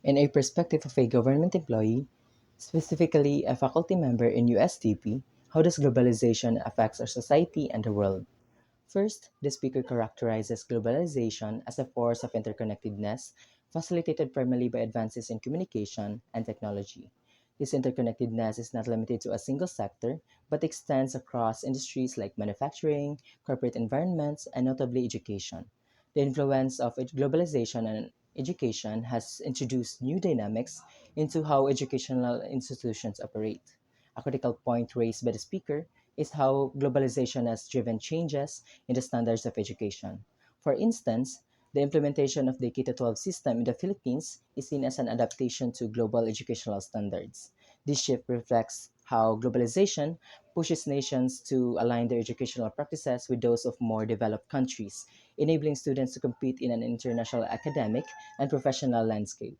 In a perspective of a government employee, specifically a faculty member in USTP, how does globalization affect our society and the world? First, the speaker characterizes globalization as a force of interconnectedness facilitated primarily by advances in communication and technology. This interconnectedness is not limited to a single sector, but extends across industries like manufacturing, corporate environments, and notably education. The influence of globalization on education has introduced new dynamics into how educational institutions operate. A critical point raised by the speaker is how globalization has driven changes in the standards of education. For instance, the implementation of the K 12 system in the Philippines is seen as an adaptation to global educational standards. This shift reflects how globalization pushes nations to align their educational practices with those of more developed countries, enabling students to compete in an international academic and professional landscape.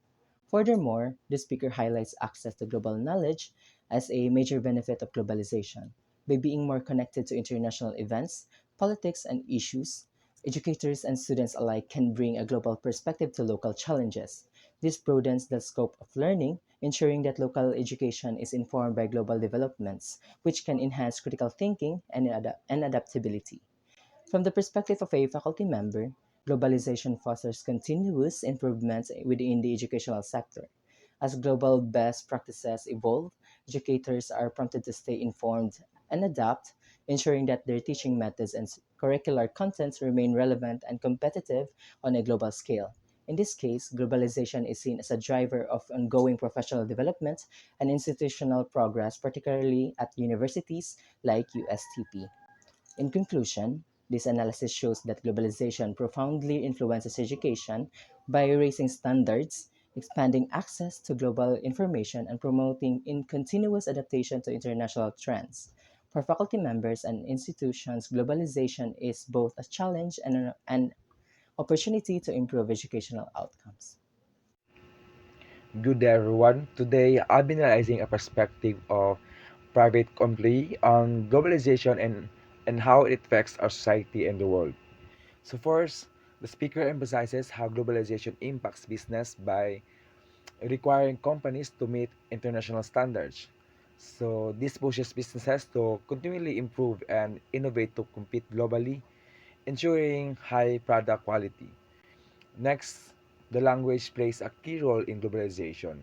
Furthermore, the speaker highlights access to global knowledge as a major benefit of globalization. By being more connected to international events, politics, and issues, educators and students alike can bring a global perspective to local challenges. This broadens the scope of learning, ensuring that local education is informed by global developments, which can enhance critical thinking and adaptability. From the perspective of a faculty member, globalization fosters continuous improvements within the educational sector. As global best practices evolve, educators are prompted to stay informed and adapt, ensuring that their teaching methods and curricular contents remain relevant and competitive on a global scale. In this case, globalization is seen as a driver of ongoing professional development and institutional progress, particularly at universities like USTP. In conclusion, this analysis shows that globalization profoundly influences education by raising standards, expanding access to global information, and promoting in continuous adaptation to international trends. For faculty members and institutions, globalization is both a challenge and an opportunity to improve educational outcomes. Good day, everyone. Today, I'll be analyzing a perspective of private employee on globalization and how it affects our society and the world. So first, the speaker emphasizes how globalization impacts business by requiring companies to meet international standards. So this pushes businesses to continually improve and innovate to compete globally, ensuring high product quality. Next, the language plays a key role in globalization.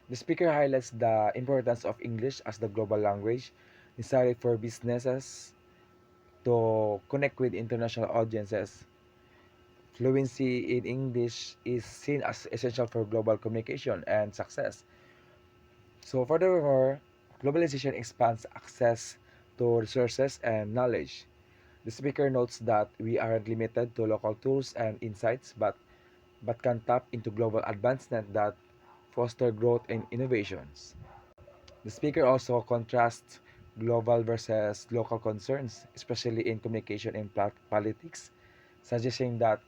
The speaker highlights the importance of English as the global language necessary for businesses to connect with international audiences. Fluency in English is seen as essential for global communication and success. So, furthermore, globalization expands access to resources and knowledge. The speaker notes that we aren't limited to local tools and insights, but can tap into global advancement that foster growth and innovations. The speaker also contrasts global versus local concerns, especially in communication and politics, suggesting that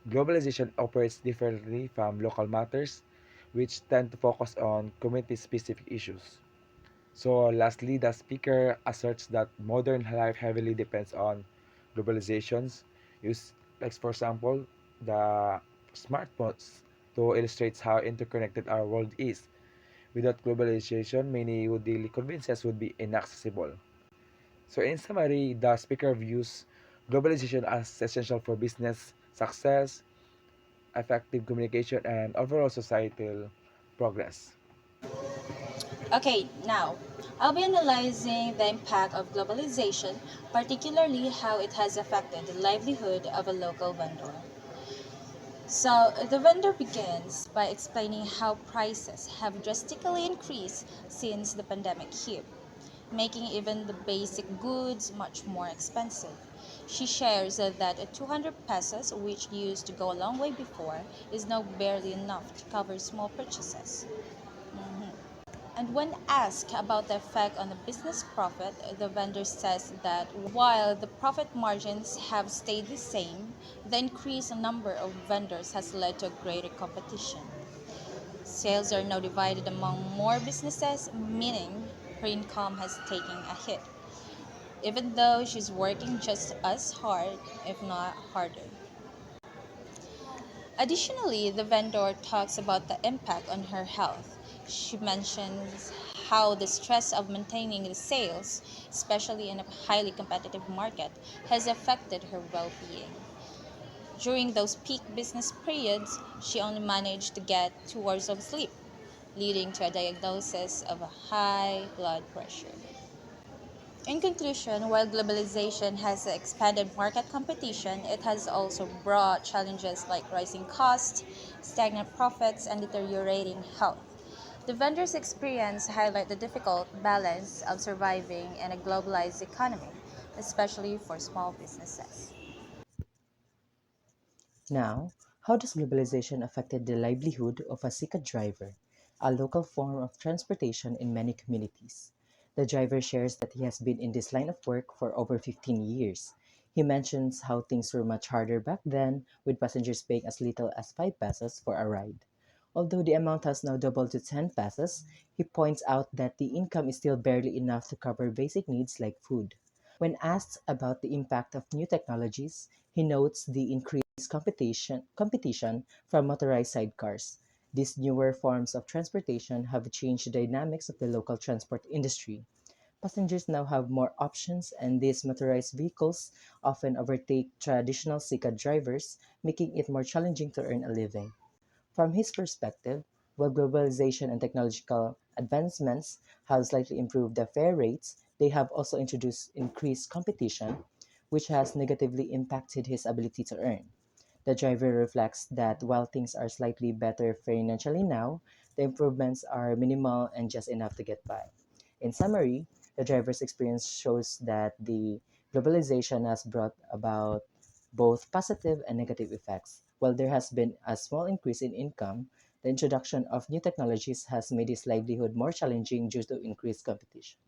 globalization operates differently from local matters, which tend to focus on community specific issues. So, lastly, the speaker asserts that modern life heavily depends on globalizations. Use, like for example, the smartphones to illustrate how interconnected our world is. Without globalization, many daily conveniences would be inaccessible. So, in summary, the speaker views globalization as essential for business success, effective communication, and overall societal progress. Okay, now I'll be analyzing the impact of globalization, particularly how it has affected the livelihood of a local vendor. So, the vendor begins by explaining how prices have drastically increased since the pandemic hit, making even the basic goods much more expensive. She shares that 200 pesos, which used to go a long way before, is now barely enough to cover small purchases. And when asked about the effect on the business profit, the vendor says that while the profit margins have stayed the same, the increased number of vendors has led to greater competition. Sales are now divided among more businesses, meaning her income has taken a hit, even though she's working just as hard, if not harder. Additionally, the vendor talks about the impact on her health. She mentions how the stress of maintaining the sales, especially in a highly competitive market, has affected her well being. During those peak business periods, she only managed to get 2 hours of sleep, leading to a diagnosis of a high blood pressure. In conclusion, while globalization has expanded market competition, it has also brought challenges like rising costs, stagnant profits, and deteriorating health. The vendor's experience highlight the difficult balance of surviving in a globalized economy, especially for small businesses. Now, how does globalization affected the livelihood of a Sika driver, a local form of transportation in many communities? The driver shares that he has been in this line of work for over 15 years. He mentions how things were much harder back then, with passengers paying as little as 5 pesos for a ride. Although the amount has now doubled to 10 pesos, he points out that the income is still barely enough to cover basic needs like food. When asked about the impact of new technologies, he notes the increased competition from motorized sidecars. These newer forms of transportation have changed the dynamics of the local transport industry. Passengers now have more options, and these motorized vehicles often overtake traditional Sika drivers, making it more challenging to earn a living. From his perspective, while globalization and technological advancements have slightly improved the fare rates, they have also introduced increased competition, which has negatively impacted his ability to earn. The driver reflects that while things are slightly better financially now, the improvements are minimal and just enough to get by. In summary, the driver's experience shows that the globalization has brought about both positive and negative effects. While there has been a small increase in income, the introduction of new technologies has made his livelihood more challenging due to increased competition.